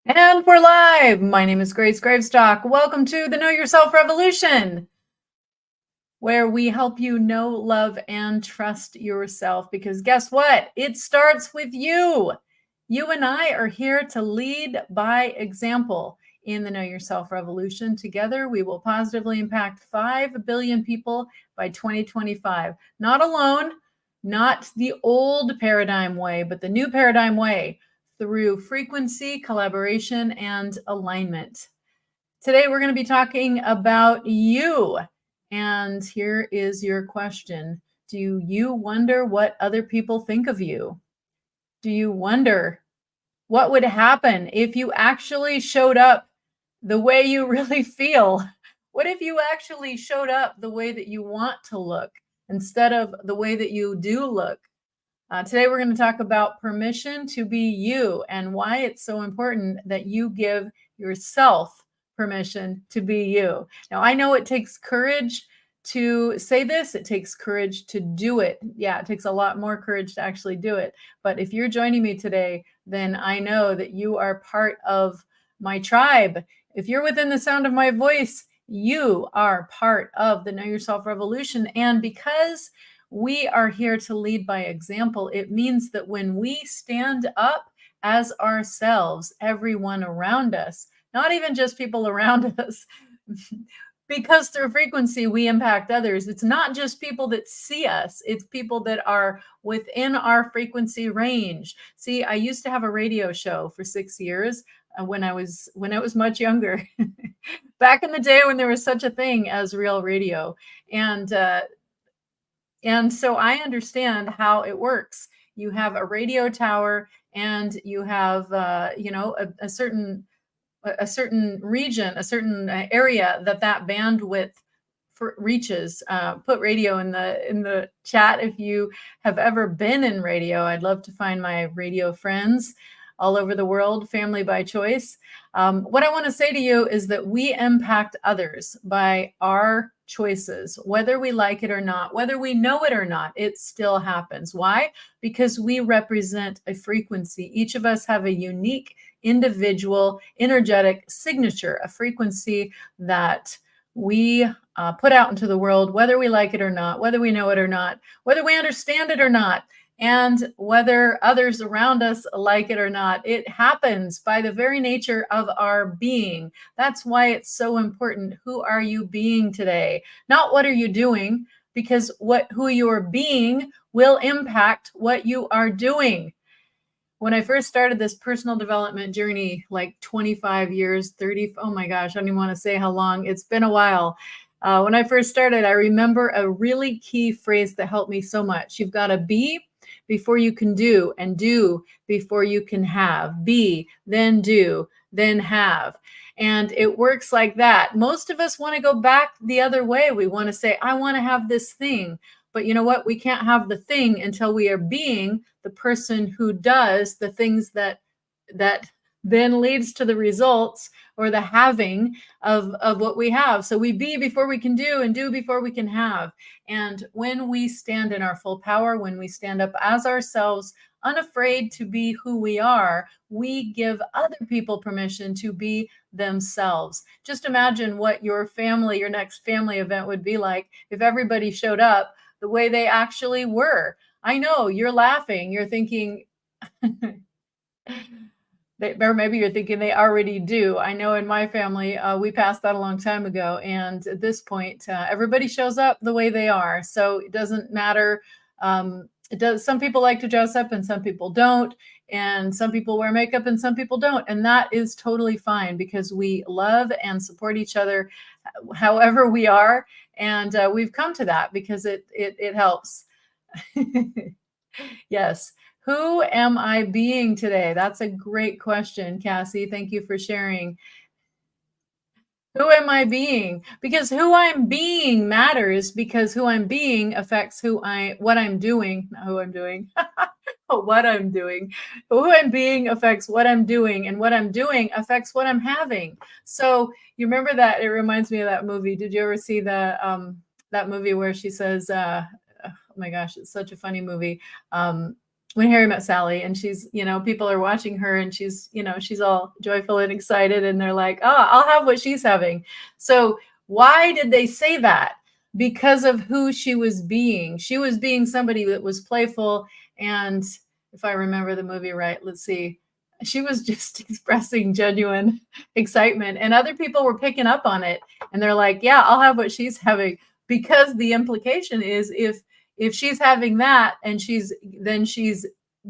And we're live. My name is Grace Gravestock. Welcome to the Know Yourself Revolution, where we help you know, love, and trust yourself. Because guess what? It starts with you. You and I are here to lead by example in the Know Yourself Revolution. Together, we will positively impact 5 billion people by 2025. Not alone, not the old paradigm way, but the new paradigm way through frequency, collaboration, and alignment. Today, we're going to be talking about you. And here is your question. Do you wonder what other people think of you? Do you wonder what would happen if you actually showed up the way you really feel? What if you actually showed up the way that you want to look instead of the way that you do look? Today, we're going to talk about permission to be you and why it's so important that you give yourself permission to be you. Now, I know it takes courage to say this. It takes courage to do it. Yeah, it takes a lot more courage to actually do it. But if you're joining me today, then I know that you are part of my tribe. If you're within the sound of my voice, you are part of the Know Yourself Revolution. And because we are here to lead by example, it means that when we stand up as ourselves, everyone around us, not even just people around us, because through frequency we impact others. It's not just people that see us, it's people that are within our frequency range. See, I used to have a radio show for 6 years when I was much younger. Back in the day when there was such a thing as real radio. And so I understand how it works. You have a radio tower, and you have, a certain region, a certain area that bandwidth reaches. Put radio in the chat if you have ever been in radio. I'd love to find my radio friends all over the world, family by choice. What I want to say to you is that we impact others by our choices, whether we like it or not, whether we know it or not, it still happens. Why? Because we represent a frequency. Each of us have a unique, individual, energetic signature, a frequency that we put out into the world, whether we like it or not, whether we know it or not, whether we understand it or not, and whether others around us like it or not. It happens by the very nature of our being. That's why it's so important. Who are you being today? Not what are you doing, because who you are being will impact what you are doing. When I first started this personal development journey, like 25 years, 30, oh my gosh, I don't even want to say how long. It's been a while. When I first started, I remember a really key phrase that helped me so much. You've got to be before you can do, and do before you can have. Be, then do, then have. And it works like that. Most of us want to go back the other way. We want to say, I want to have this thing. But you know what? We can't have the thing until we are being the person who does the things that then leads to the results or the having of what we have. So we be before we can do, and do before we can have. And when we stand in our full power, when we stand up as ourselves, unafraid to be who we are, we give other people permission to be themselves. Just imagine what your next family event would be like if everybody showed up the way they actually were. I know you're laughing. You're thinking, or maybe you're thinking they already do. I know in my family, we passed that a long time ago. And at this point, everybody shows up the way they are. So it doesn't matter. Some people like to dress up and some people don't. And some people wear makeup and some people don't. And that is totally fine, because we love and support each other however we are. And we've come to that because it helps. Yes. Who am I being today? That's a great question, Cassie. Thank you for sharing. Who am I being? Because who I'm being matters, because who I'm being affects what I'm doing, not who I'm doing, what I'm doing. Who I'm being affects what I'm doing, and what I'm doing affects what I'm having. So you remember that? It reminds me of that movie. Did you ever see that movie where she says, oh my gosh, it's such a funny movie. When Harry Met Sally, and she's, people are watching her, and she's, she's all joyful and excited, and they're like, oh, I'll have what she's having. So why did they say that? Because of who she was being. She was being somebody that was playful. And if I remember the movie right, let's see, she was just expressing genuine excitement, and other people were picking up on it. And they're like, yeah, I'll have what she's having. Because the implication is, if she's having that, and she's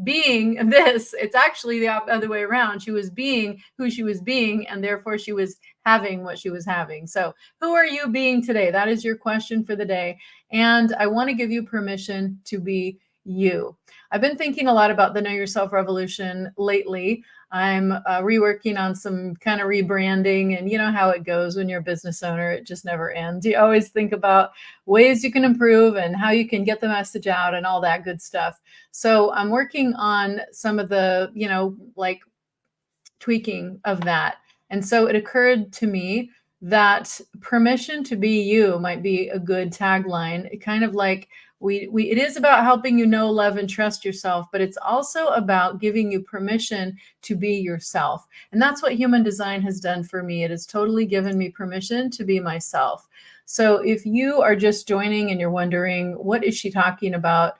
being this, it's actually the other way around. She was being who she was being, and therefore she was having what she was having. So who are you being today? That is your question for the day. And I want to give you permission to be you. I've been thinking a lot about the Know Yourself Revolution lately. I'm reworking on some kind of rebranding, and you know how it goes when you're a business owner, it just never ends. You always think about ways you can improve and how you can get the message out and all that good stuff. So I'm working on some of the, like tweaking of that. And so it occurred to me that permission to be you might be a good tagline. It kind of like it is about helping you know, love, and trust yourself, but it's also about giving you permission to be yourself. And that's what human design has done for me. It has totally given me permission to be myself. So if you are just joining and you're wondering, what is she talking about?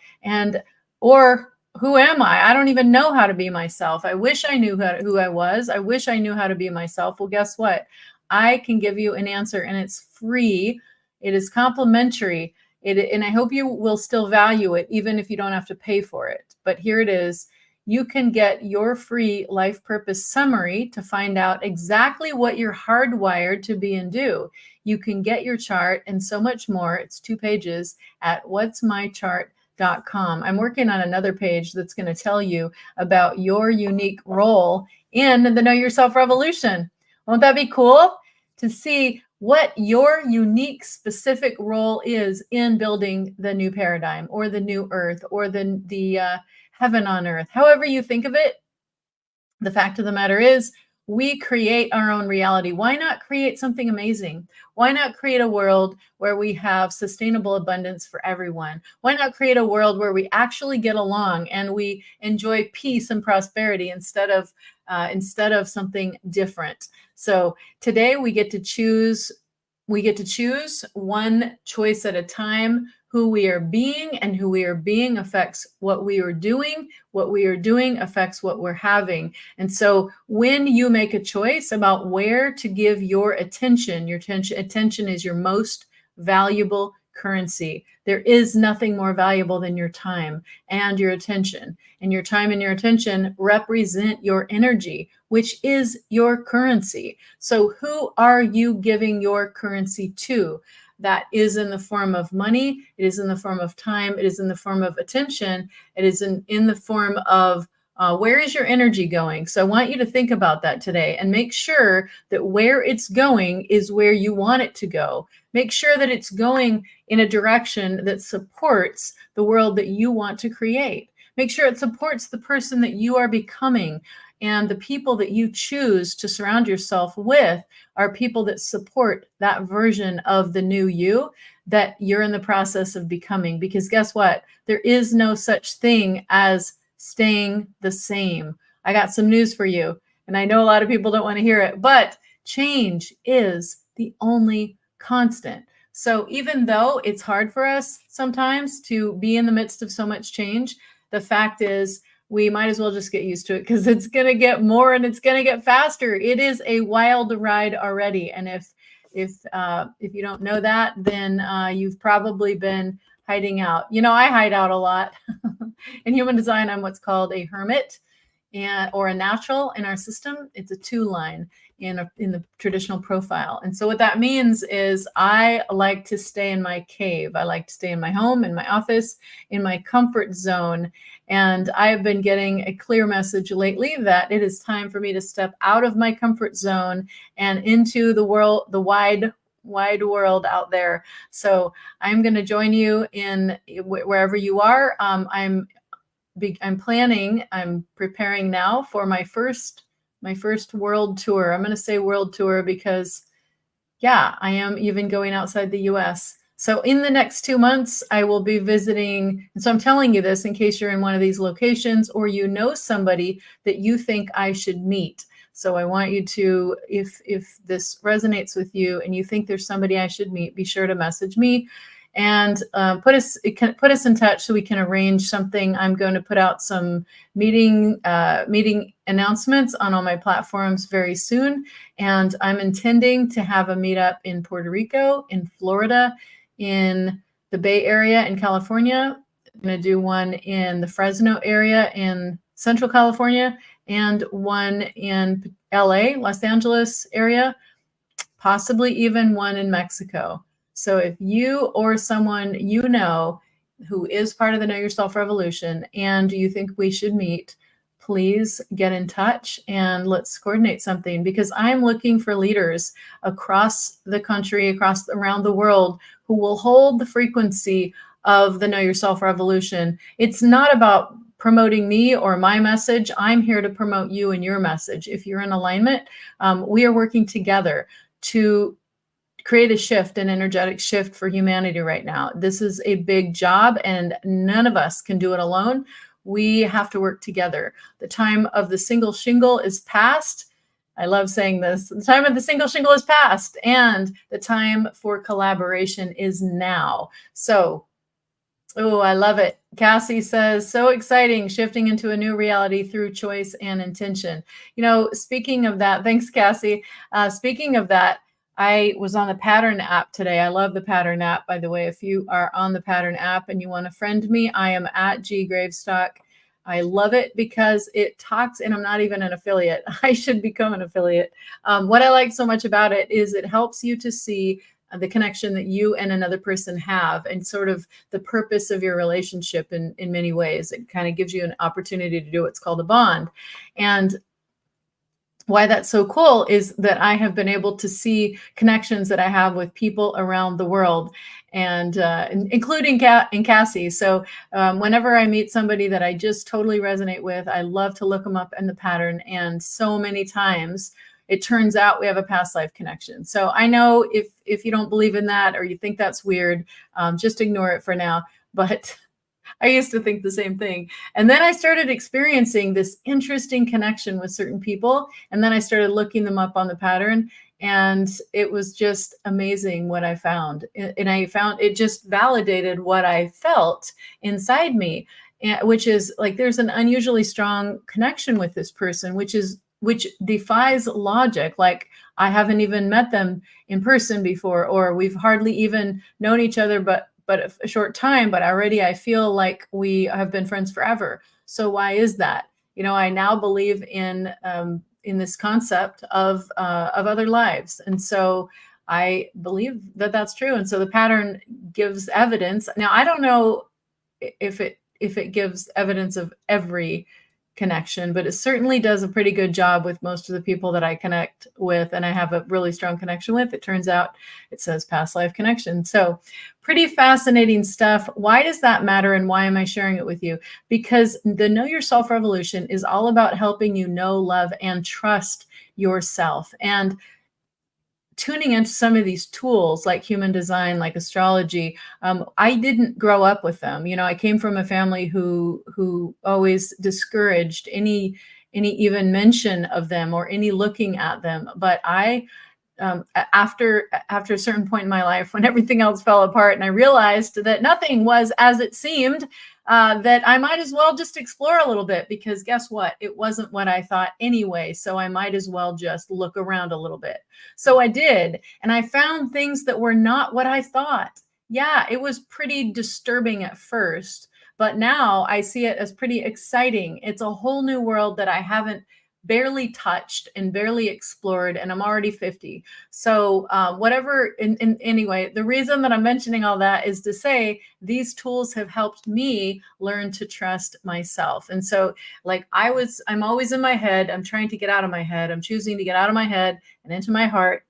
Or who am I? I don't even know how to be myself. I wish I knew who I was. I wish I knew how to be myself. Well, guess what? I can give you an answer, and it's free. It is complimentary. And I hope you will still value it, even if you don't have to pay for it. But here it is. You can get your free life purpose summary to find out exactly what you're hardwired to be and do. You can get your chart and so much more. It's 2 pages at whatsmychart.com. I'm working on another page that's going to tell you about your unique role in the Know Yourself Revolution. Won't that be cool to see what your unique specific role is in building the new paradigm, or the new earth, or the heaven on earth, however you think of it? The fact of the matter is, we create our own reality. Why not create something amazing? Why not create a world where we have sustainable abundance for everyone? Why not create a world where we actually get along and we enjoy peace and prosperity instead of something different? So today we get to choose. We get to choose one choice at a time. Who we are being, and who we are being affects what we are doing. What we are doing affects what we're having. And so when you make a choice about where to give your attention is your most valuable currency. There is nothing more valuable than your time and your attention. And your time and your attention represent your energy, which is your currency. So who are you giving your currency to? That is in the form of money. It is in the form of time. It is in the form of attention. It is in the form of where is your energy going? So I want you to think about that today, and make sure that where it's going is where you want it to go. Make sure that it's going in a direction that supports the world that you want to create. Make sure it supports the person that you are becoming, and the people that you choose to surround yourself with are people that support that version of the new you that you're in the process of becoming. Because guess what? There is no such thing as staying the same. I got some news for you, and I know a lot of people don't want to hear it, but change is the only constant. So even though it's hard for us sometimes to be in the midst of so much change, the fact is, we might as well just get used to it, because it's going to get more and it's going to get faster. It is a wild ride already. And if you don't know that, then you've probably been hiding out. I hide out a lot. In human design, I'm what's called a hermit, or a natural in our system. It's a 2-line in the traditional profile. And so what that means is, I like to stay in my cave. I like to stay in my home, in my office, in my comfort zone. And I've been getting a clear message lately that it is time for me to step out of my comfort zone and into the world, the wide world out there. So I'm going to join you in wherever you are. I'm preparing now for my first world tour. I'm going to say world tour because, yeah, I am even going outside the US. So in the next 2 months, I will be visiting. And so I'm telling you this in case you're in one of these locations or you know somebody that you think I should meet. So I want you to, if this resonates with you and you think there's somebody I should meet, be sure to message me and put us in touch so we can arrange something. I'm going to put out some meeting announcements on all my platforms very soon, and I'm intending to have a meetup in Puerto Rico, in Florida, in the Bay Area in California. I'm going to do one in the Fresno area in Central California and one in LA, Los Angeles area, possibly even one in Mexico. So if you or someone you know who is part of the Know Yourself Revolution and you think we should meet, please get in touch and let's coordinate something, because I'm looking for leaders across the country, around the world, who will hold the frequency of the Know Yourself Revolution. It's not about promoting me or my message. I'm here to promote you and your message. If you're in alignment, we are working together to create a shift, an energetic shift for humanity right now. This is a big job and none of us can do it alone. We have to work together. The time of the single shingle is past. I love saying this. The time of the single shingle is past and the time for collaboration is now. So, oh, I love it. Cassie says, so exciting, shifting into a new reality through choice and intention. You know, speaking of that, thanks, Cassie. Speaking of that, I was on the Pattern app today. I love the Pattern app, by the way. If you are on the Pattern app and you want to friend me, I am at G Gravestock. I love it because it talks, and I'm not even an affiliate. I should become an affiliate. What I like so much about it is it helps you to see the connection that you and another person have and sort of the purpose of your relationship in many ways. It kind of gives you an opportunity to do what's called a bond. And why that's so cool is that I have been able to see connections that I have with people around the world, and including Cassie. So whenever I meet somebody that I just totally resonate with, I love to look them up in the Pattern. And so many times it turns out we have a past life connection. So I know if you don't believe in that or you think that's weird, just ignore it for now. But I used to think the same thing. And then I started experiencing this interesting connection with certain people. And then I started looking them up on the Pattern. And it was just amazing what I found. And I found it just validated what I felt inside me, which is like there's an unusually strong connection with this person, which defies logic. Like I haven't even met them in person before, or we've hardly even known each other, but a short time, but already I feel like we have been friends forever. So why is that? You know, I now believe in this concept of other lives, and so I believe that that's true. And so the Pattern gives evidence. Now I don't know if it gives evidence of every connection, but it certainly does a pretty good job with most of the people that I connect with and I have a really strong connection with. It turns out it says past life connection. So pretty fascinating stuff. Why does that matter and why am I sharing it with you? Because the Know Yourself Revolution is all about helping you know, love, and trust yourself. And tuning into some of these tools like human design, like astrology, I didn't grow up with them. You know, I came from a family who always discouraged any even mention of them or any looking at them. But I after a certain point in my life when everything else fell apart and I realized that nothing was as it seemed, that I might as well just explore a little bit, because guess what? It wasn't what I thought anyway. So I might as well just look around a little bit. So I did. And I found things that were not what I thought. Yeah, it was pretty disturbing at first, but now I see it as pretty exciting. It's a whole new world that I haven't barely touched and barely explored, and I'm already 50. So whatever, anyway, the reason that I'm mentioning all that is to say these tools have helped me learn to trust myself. And so like I'm always in my head. I'm trying to get out of my head. I'm choosing to get out of my head and into my heart.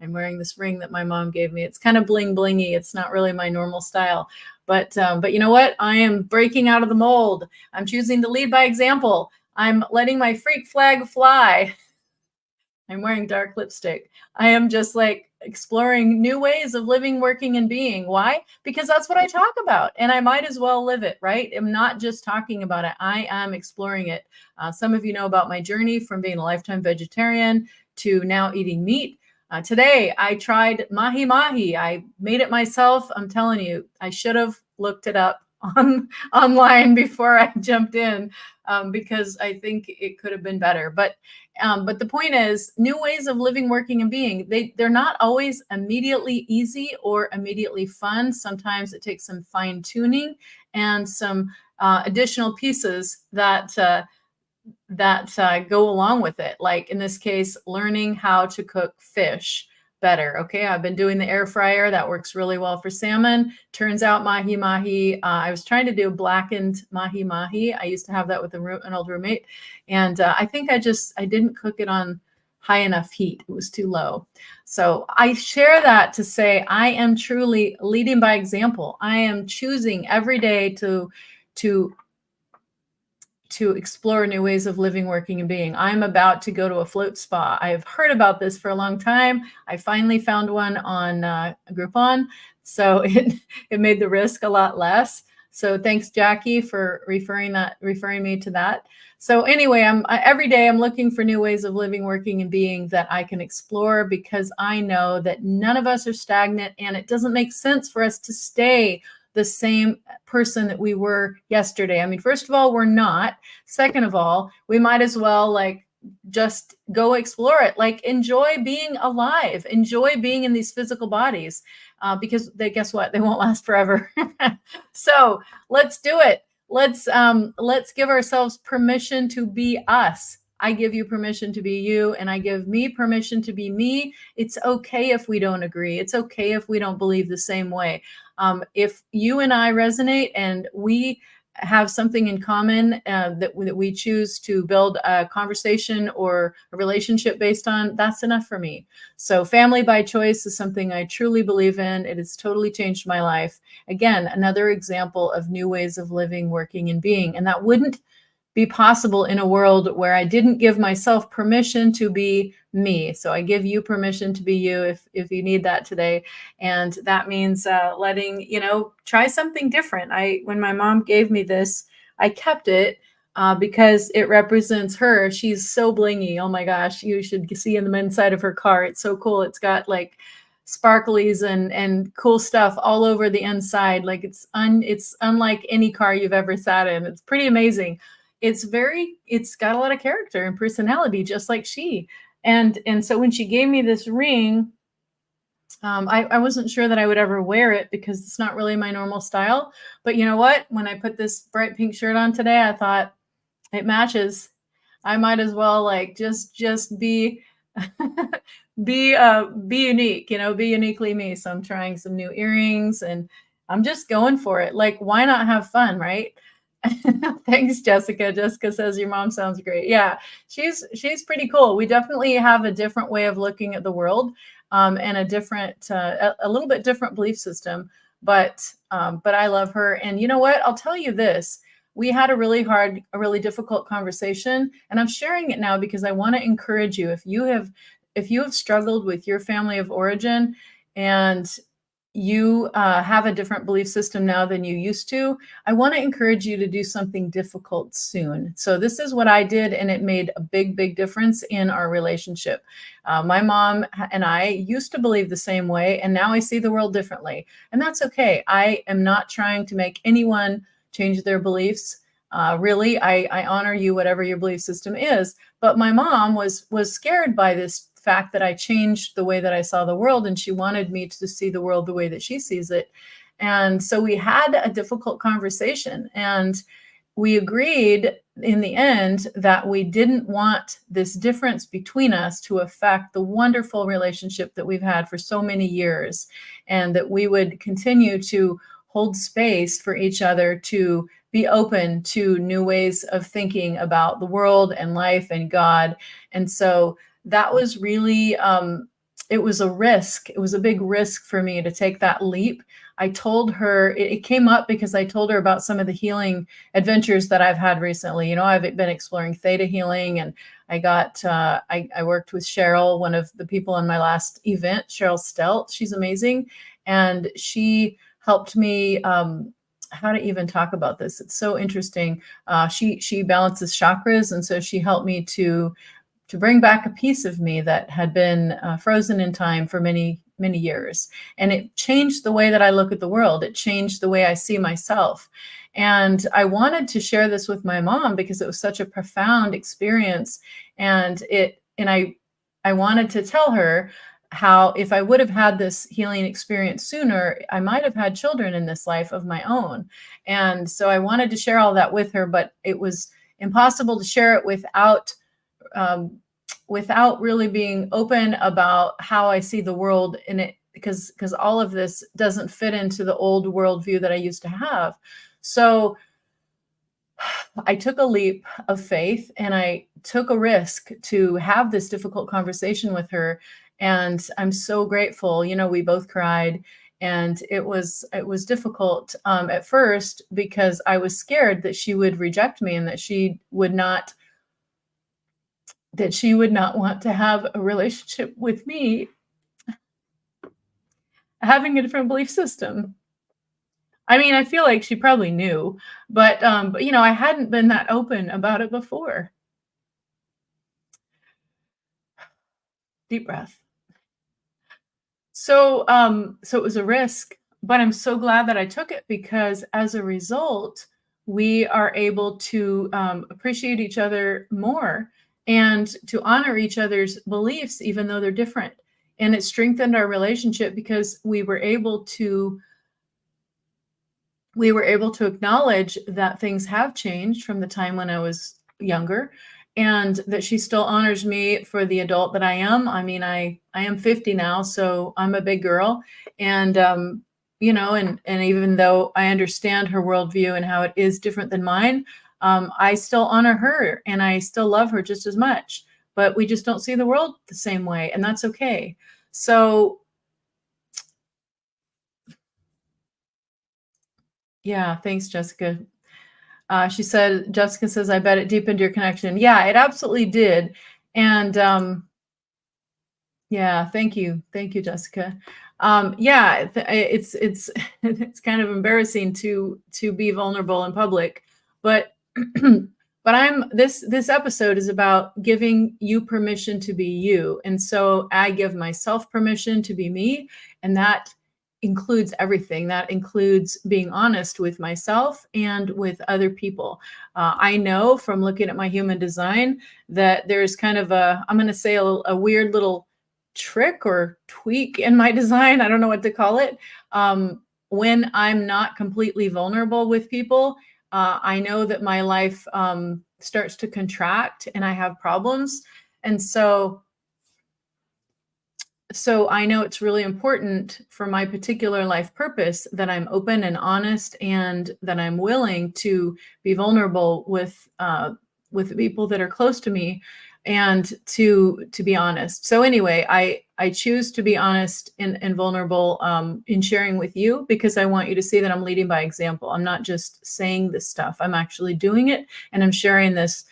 I'm wearing this ring that my mom gave me. It's kind of bling blingy. It's not really my normal style, but you know what? I am breaking out of the mold. I'm choosing to lead by example. I'm letting my freak flag fly. I'm wearing dark lipstick. I am just like exploring new ways of living, working, and being. Why? Because that's what I talk about, and I might as well live it, right? I'm not just talking about it, I am exploring it. Some of you know about my journey from being a lifetime vegetarian to now eating meat. Today, I tried mahi mahi. I made it myself. I'm telling you, I should have looked it up online before I jumped in, because I think it could have been better. But the point is, new ways of living, working, and being, they're not always immediately easy or immediately fun. Sometimes it takes some fine tuning and some additional pieces that go along with it. Like in this case, learning how to cook fish better. Okay, I've been doing the air fryer. That works really well for salmon. Turns out mahi mahi. I was trying to do blackened mahi mahi. I used to have that with an old roommate, and I think I didn't cook it on high enough heat. It was too low. So I share that to say I am truly leading by example. I am choosing every day to explore new ways of living, working, and being. I'm about to go to a float spa. I've heard about this for a long time. I finally found one on Groupon, so it made the risk a lot less. So thanks, Jackie, for referring me to that. So anyway, every day I'm looking for new ways of living, working, and being that I can explore, because I know that none of us are stagnant, and it doesn't make sense for us to stay the same person that we were yesterday. I mean, first of all, we're not. Second of all, we might as well like just go explore it. Like enjoy being alive, enjoy being in these physical bodies, because guess what? They won't last forever. So let's do it. Let's give ourselves permission to be us. I give you permission to be you, and I give me permission to be me. It's okay if we don't agree. It's okay if we don't believe the same way. If you and I resonate and we have something in common that we choose to build a conversation or a relationship based on, that's enough for me. So family by choice is something I truly believe in. It has totally changed my life. Again, another example of new ways of living, working, and being. And that wouldn't be possible in a world where I didn't give myself permission to be me. So I give you permission to be you if you need that today. And that means letting, try something different. When my mom gave me this, I kept it because it represents her. She's so blingy. Oh my gosh, you should see in the inside of her car. It's so cool. It's got like sparklies and cool stuff all over the inside. Like it's unlike any car you've ever sat in. It's pretty amazing. It's got a lot of character and personality, just like she. And so when she gave me this ring, I wasn't sure that I would ever wear it because it's not really my normal style. But you know what? When I put this bright pink shirt on today, I thought it matches. I might as well like just be be unique, be uniquely me. So I'm trying some new earrings and I'm just going for it. Like, why not have fun, right? Thanks, Jessica. Jessica says your mom sounds great. Yeah, she's pretty cool. We definitely have a different way of looking at the world, and a little bit different belief system. But I love her. And you know what? I'll tell you this. We had a really difficult conversation, and I'm sharing it now because I want to encourage you. If you have struggled with your family of origin and you have a different belief system now than you used to, I want to encourage you to do something difficult soon. So this is what I did, and it made a big difference in our relationship. My mom and I used to believe the same way, and now I see the world differently. And that's okay. I am not trying to make anyone change their beliefs. Really, I honor you, whatever your belief system is. But my mom was scared by this fact that I changed the way that I saw the world, and she wanted me to see the world the way that she sees it. And so we had a difficult conversation, and we agreed in the end that we didn't want this difference between us to affect the wonderful relationship that we've had for so many years, and that we would continue to hold space for each other to be open to new ways of thinking about the world and life and God. And so that was really it was a risk. It was a big risk for me to take that leap. I told her it came up because I told her about some of the healing adventures that I've had recently. I've been exploring theta healing, and I worked with Cheryl, one of the people in my last event, Cheryl Stelt. She's amazing, and she helped me. How to even talk about this? It's so interesting. She balances chakras, and so she helped me to bring back a piece of me that had been frozen in time for many, many years. And it changed the way that I look at the world. It changed the way I see myself. And I wanted to share this with my mom because it was such a profound experience. And I wanted to tell her how, if I would have had this healing experience sooner, I might have had children in this life of my own. And so I wanted to share all that with her, but it was impossible to share it um, without really being open about how I see the world in it, because all of this doesn't fit into the old worldview that I used to have. So I took a leap of faith and I took a risk to have this difficult conversation with her. And I'm so grateful. We both cried, and it was difficult at first because I was scared that she would reject me and that she would not want to have a relationship with me having a different belief system. I mean, I feel like she probably knew, but I hadn't been that open about it before. Deep breath. So it was a risk, but I'm so glad that I took it, because as a result, we are able to appreciate each other more and to honor each other's beliefs, even though they're different. And it strengthened our relationship because we were able to acknowledge that things have changed from the time when I was younger, and that she still honors me for the adult that I am. I mean, I am 50 now, so I'm a big girl. And even though I understand her worldview and how it is different than mine, I still honor her and I still love her just as much. But we just don't see the world the same way, and that's okay. So yeah, thanks, Jessica. She said, Jessica says, I bet it deepened your connection. Yeah, it absolutely did. And yeah, thank you. Thank you, Jessica. Yeah, it's it's kind of embarrassing to be vulnerable in public, but but this episode is about giving you permission to be you. And so I give myself permission to be me, and that includes everything. That includes being honest with myself and with other people. I know from looking at my human design that there's kind of I'm going to say a weird little trick or tweak in my design. I don't know what to call it. When I'm not completely vulnerable with people, I know that my life starts to contract and I have problems. And so I know it's really important for my particular life purpose that I'm open and honest, and that I'm willing to be vulnerable with the people that are close to me, and to be honest. So anyway, I choose to be honest and vulnerable in sharing with you, because I want you to see that I'm leading by example. I'm not just saying this stuff. I'm actually doing it, and I'm sharing this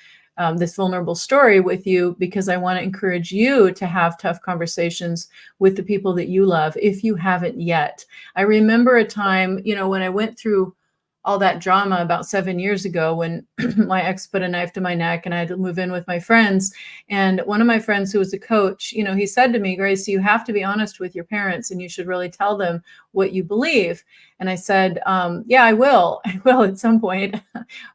vulnerable story with you because I want to encourage you to have tough conversations with the people that you love if you haven't yet. I remember a time, when I went through all that drama about 7 years ago, when my ex put a knife to my neck and I had to move in with my friends. And one of my friends who was a coach, he said to me, Grace, you have to be honest with your parents and you should really tell them what you believe. And I said, yeah, I will. I will at some point.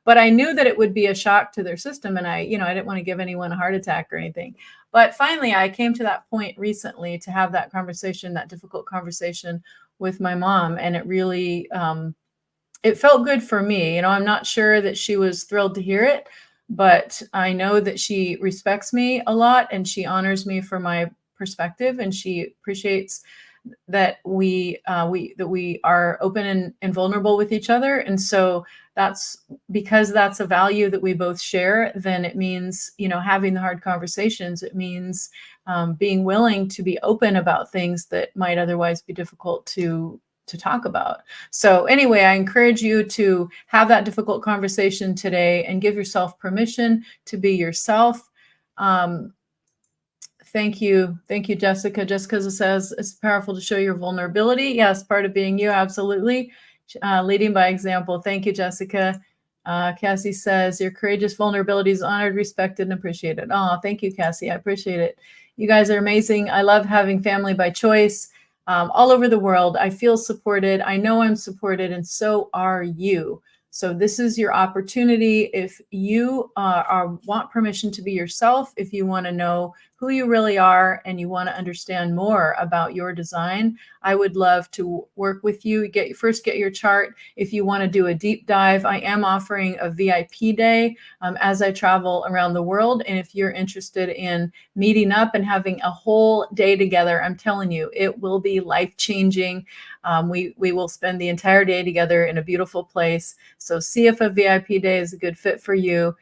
But I knew that it would be a shock to their system. And I didn't want to give anyone a heart attack or anything. But finally, I came to that point recently to have that conversation, that difficult conversation with my mom. And it really, it felt good for me. I'm not sure that she was thrilled to hear it, but I know that she respects me a lot and she honors me for my perspective, and she appreciates that we are open and vulnerable with each other. And so that's because that's a value that we both share. Then it means, having the hard conversations. It means being willing to be open about things that might otherwise be difficult to talk about. So anyway, I encourage you to have that difficult conversation today and give yourself permission to be yourself. Um, Thank you. Thank you, Jessica. Jessica says it's powerful to show your vulnerability. Yes, part of being you, absolutely. Leading by example. Thank you, Jessica. Cassie says your courageous vulnerability is honored, respected, and appreciated. Oh, thank you, Cassie. I appreciate it. You guys are amazing. I love having family by choice all over the world. I feel supported. I know I'm supported, and so are you. So this is your opportunity. If you want permission to be yourself, if you want to know who you really are and you want to understand more about your design, I would love to work with you. First get your chart. If you want to do a deep dive, I am offering a VIP day as I travel around the world. And if you're interested in meeting up and having a whole day together, I'm telling you, it will be life-changing. We will spend the entire day together in a beautiful place. So see if a VIP day is a good fit for you.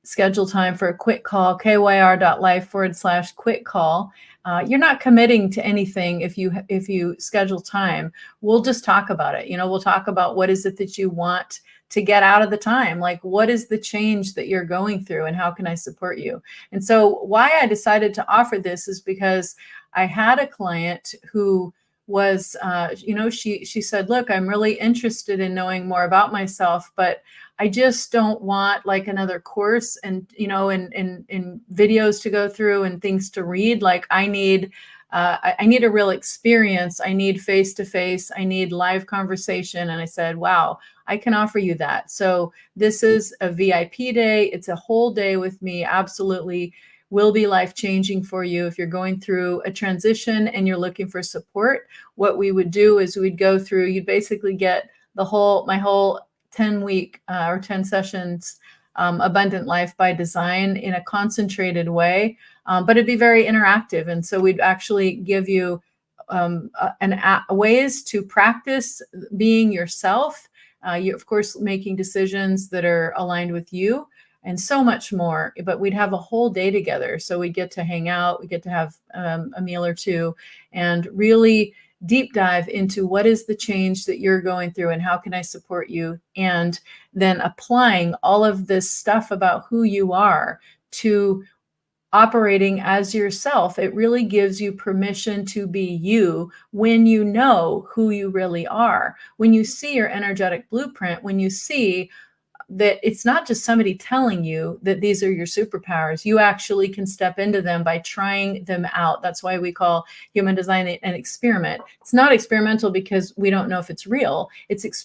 Schedule time for a quick call, kyr.life/quick call. You're not committing to anything if you schedule time. We'll just talk about it. We'll talk about what is it that you want to get out of the time. Like, what is the change that you're going through and how can I support you? And so why I decided to offer this is because I had a client who was, she said, look, I'm really interested in knowing more about myself, but I just don't want like another course and, and videos to go through and things to read. Like I need a real experience. I need face-to-face. I need live conversation. And I said, wow, I can offer you that. So this is a VIP day. It's a whole day with me. Absolutely will be life-changing for you. If you're going through a transition and you're looking for support, what we would do is we'd go through, you'd basically get my whole 10-week or 10 sessions Abundant Life by Design in a concentrated way, but it'd be very interactive. And so we'd actually give you ways to practice being yourself. You, of course, making decisions that are aligned with you and so much more. But we'd have a whole day together. So we'd get to hang out, we get to have a meal or two and really deep dive into what is the change that you're going through and how can I support you? And then applying all of this stuff about who you are to operating as yourself. It really gives you permission to be you when you know who you really are. When you see your energetic blueprint, when you see that it's not just somebody telling you that these are your superpowers. You actually can step into them by trying them out. That's why we call human design an experiment. It's not experimental because we don't know if it's real. It's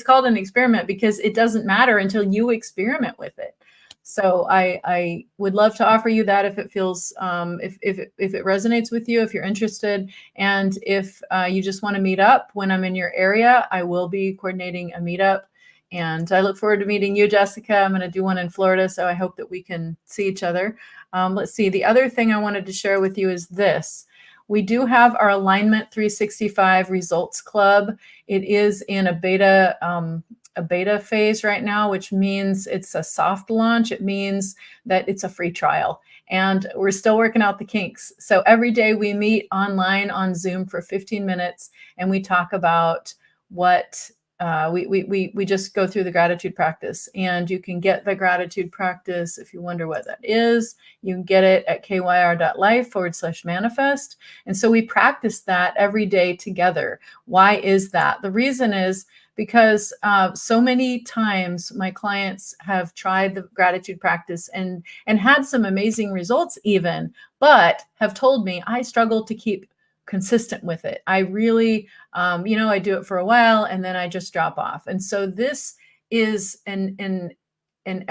called an experiment because it doesn't matter until you experiment with it. So I would love to offer you that if it feels, if it resonates with you, if you're interested. And if you just want to meet up when I'm in your area, I will be coordinating a meetup. And I look forward to meeting you, Jessica. I'm going to do one in Florida, so I hope that we can see each other. Let's see. The other thing I wanted to share with you is this. We do have our Alignment 365 Results Club. It is in a beta phase right now, which means it's a soft launch. It means that it's a free trial. And we're still working out the kinks. So every day we meet online on Zoom for 15 minutes and we talk about what we just go through the gratitude practice. And you can get the gratitude practice if you wonder what that is. You can get it at kyr.life/manifest. And so we practice that every day together. Why is that? The reason is because so many times my clients have tried the gratitude practice and had some amazing results even, but have told me I struggle to keep consistent with it. I really, I do it for a while and then I just drop off. And so this is a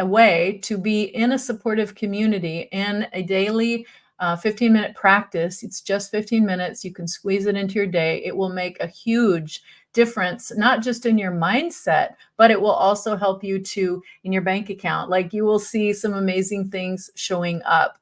way to be in a supportive community in a daily 15-minute practice. It's just 15 minutes. You can squeeze it into your day. It will make a huge difference, not just in your mindset, but it will also help you in your bank account. Like you will see some amazing things showing up.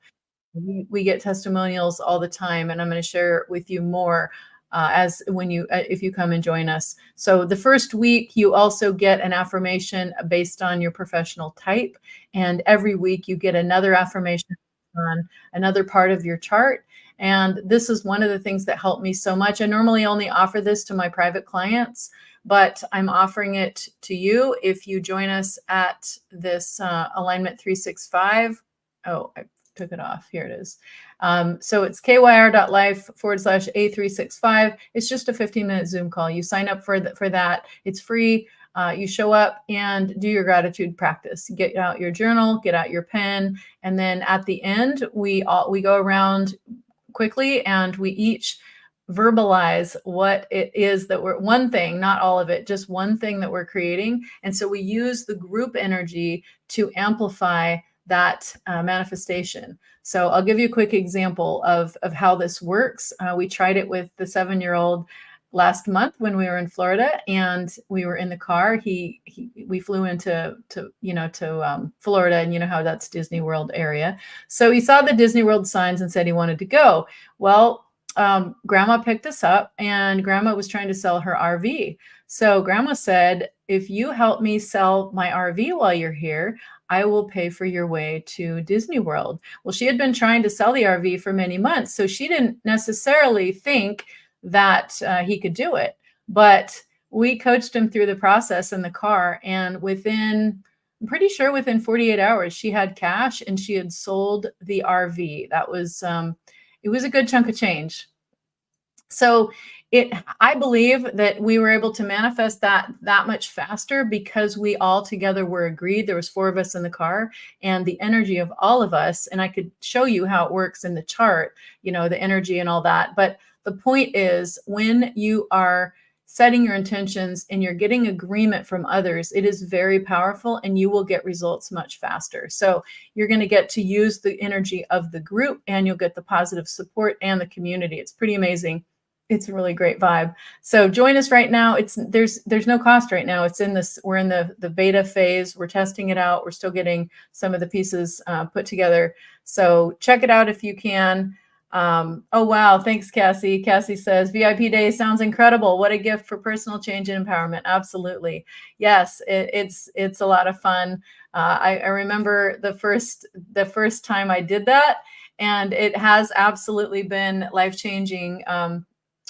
We get testimonials all the time, and I'm going to share with you more as when you if you come and join us. So the first week you also get an affirmation based on your professional type, and every week you get another affirmation on another part of your chart. And this is one of the things that helped me so much. I normally only offer this to my private clients, but I'm offering it to you if you join us at this Alignment 365. Oh, I took it off. Here it is. So it's kyr.life/A365. It's just a 15-minute Zoom call. You sign up for that. It's free. You show up and do your gratitude practice. Get out your journal, get out your pen, and then at the end, we go around quickly and we each verbalize what it is that we're one thing, not all of it, just one thing that we're creating. And so we use the group energy to amplify that manifestation. So I'll give you a quick example of how this works. We tried it with the 7-year-old last month when we were in Florida, and we were in the car. We flew into Florida, and you know how that's Disney World area. So he saw the Disney World signs and said he wanted to go. Well, Grandma picked us up, and Grandma was trying to sell her RV. So Grandma said, if you help me sell my RV while you're here, I will pay for your way to Disney World. Well, she had been trying to sell the RV for many months, so she didn't necessarily think that he could do it. But we coached him through the process in the car, and I'm pretty sure within 48 hours, she had cash and she had sold the RV. That was, it was a good chunk of change. So I believe that we were able to manifest that much faster because we all together were agreed. There was 4 of us in the car, and the energy of all of us, and I could show you how it works in the chart, the energy and all that. But the point is, when you are setting your intentions and you're getting agreement from others, it is very powerful and you will get results much faster. So you're going to get to use the energy of the group, and you'll get the positive support and the community. It's pretty amazing. It's a really great vibe. So join us right now. There's no cost right now. We're in the beta phase. We're testing it out. We're still getting some of the pieces put together. So check it out if you can. Oh, wow. Thanks, Cassie. Cassie says, VIP Day sounds incredible. What a gift for personal change and empowerment. Absolutely. Yes, it's a lot of fun. I remember the first time I did that, and it has absolutely been life-changing.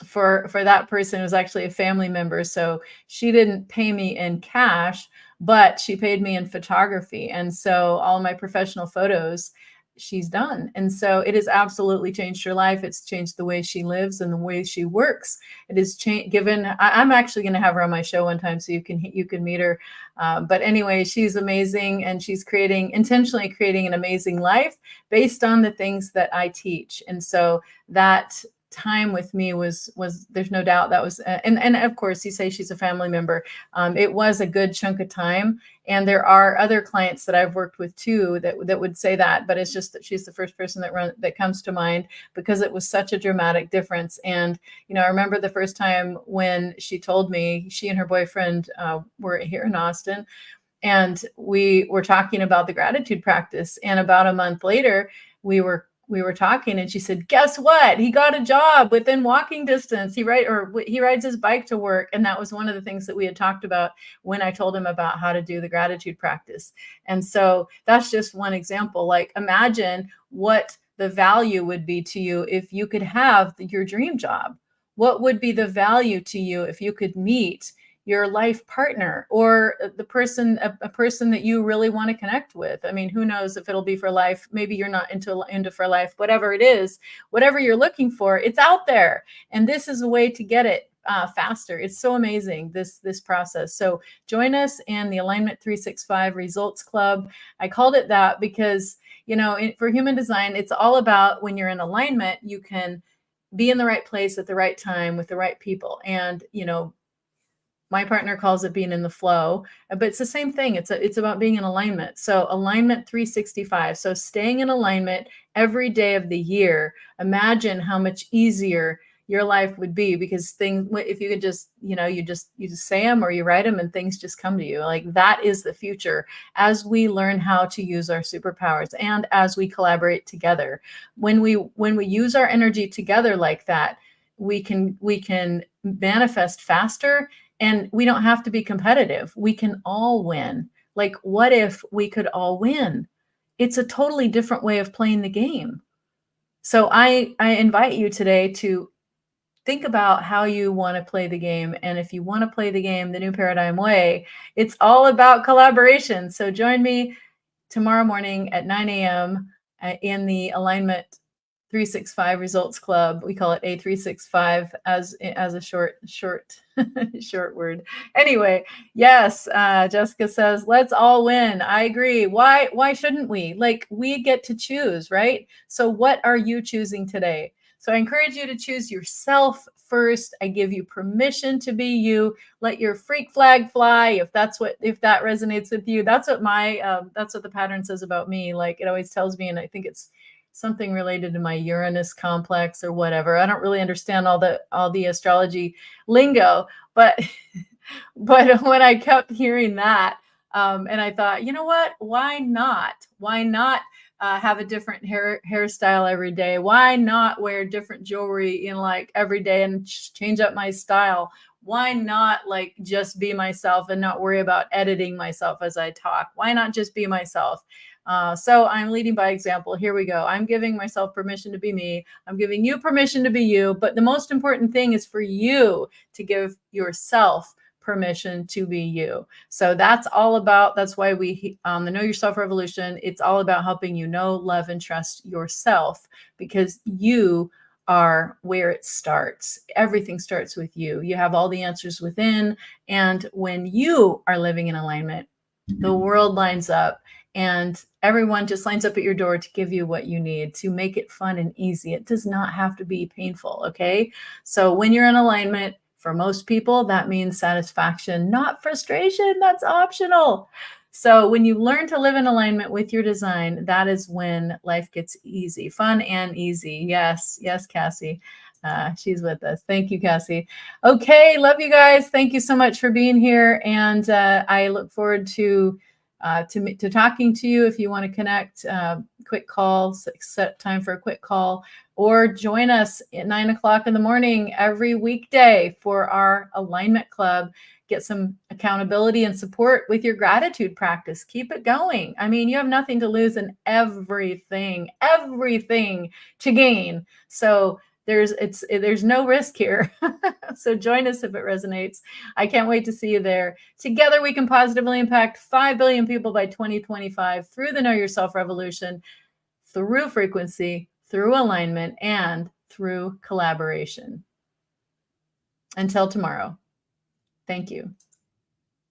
For that person, it was actually a family member. So she didn't pay me in cash, but she paid me in photography. And so all my professional photos she's done. And so it has absolutely changed her life. It's changed the way she lives and the way she works. It has I'm actually going to have her on my show one time so you can meet her. But anyway, she's amazing, and she's intentionally creating an amazing life based on the things that I teach. And so that time with me was there's no doubt that was and of course you say she's a family member. It was a good chunk of time, and there are other clients that I've worked with too that would say that, but it's just that she's the first person that comes to mind because it was such a dramatic difference. And I remember the first time when she told me she and her boyfriend were here in Austin, and we were talking about the gratitude practice, and about a month later we were talking, and she said, guess what? He got a job within walking distance. He rides his bike to work. And that was one of the things that we had talked about when I told him about how to do the gratitude practice. And so that's just one example. Like, imagine what the value would be to you if you could have your dream job. What would be the value to you if you could meet your life partner, or a person that you really want to connect with? I mean, who knows if it'll be for life? Maybe you're not into for life. Whatever it is, whatever you're looking for, it's out there. And this is a way to get it faster. It's so amazing, this process. So join us in the Alignment 365 Results Club. I called it that because, for human design, it's all about when you're in alignment, you can be in the right place at the right time with the right people. And, my partner calls it being in the flow, but it's the same thing. It's about being in alignment. So Alignment 365. So staying in alignment every day of the year. Imagine how much easier your life would be, because if you could just, you just say them or you write them and things just come to you. Like, that is the future as we learn how to use our superpowers and as we collaborate together. When we use our energy together like that, we can manifest faster, and we don't have to be competitive. We can all win. Like, what if we could all win? It's a totally different way of playing the game. So I invite you today to think about how you want to play the game. And if you want to play the game the new paradigm way, it's all about collaboration. So join me tomorrow morning at 9 a.m. In the Alignment 365 Results Club. We call it A365 as a short short word. Anyway, yes, Jessica says, let's all win. I agree. Why shouldn't we? Like, we get to choose, right? So what are you choosing today? So I encourage you to choose yourself first. I give you permission to be you. Let your freak flag fly if that resonates with you. That's what the pattern says about me. Like, it always tells me, and I think it's something related to my Uranus complex or whatever. I don't really understand all the astrology lingo, but but when I kept hearing that, and I thought, you know what? Why not? Why not have a different hairstyle every day? Why not wear different jewelry in like every day and change up my style? Why not like just be myself and not worry about editing myself as I talk? Why not just be myself? So I'm leading by example. Here we go. I'm giving myself permission to be me. I'm giving you permission to be you. But the most important thing is for you to give yourself permission to be you. So that's why we, the Know Yourself Revolution, it's all about helping you know, love, and trust yourself, because you are where it starts. Everything starts with you. You have all the answers within. And when you are living in alignment, the world lines up, and everyone just lines up at your door to give you what you need, to make it fun and easy. It does not have to be painful, okay? So when you're in alignment, for most people, that means satisfaction, not frustration. That's optional. So when you learn to live in alignment with your design, that is when life gets easy, fun and easy. Yes, Cassie. She's with us. Thank you, Cassie. Okay, love you guys. Thank you so much for being here. And I look forward to talking to you. If you want to connect, quick call, set time for a quick call, or join us at 9 o'clock in the morning every weekday for our alignment club. Get some accountability and support with your gratitude practice. Keep it going. I mean, you have nothing to lose and everything to gain. So there's no risk here. So join us if it resonates. I can't wait to see you there. Together we can positively impact 5 billion people by 2025 through the Know Yourself Revolution, through frequency, through alignment, and through collaboration. Until tomorrow. Thank you.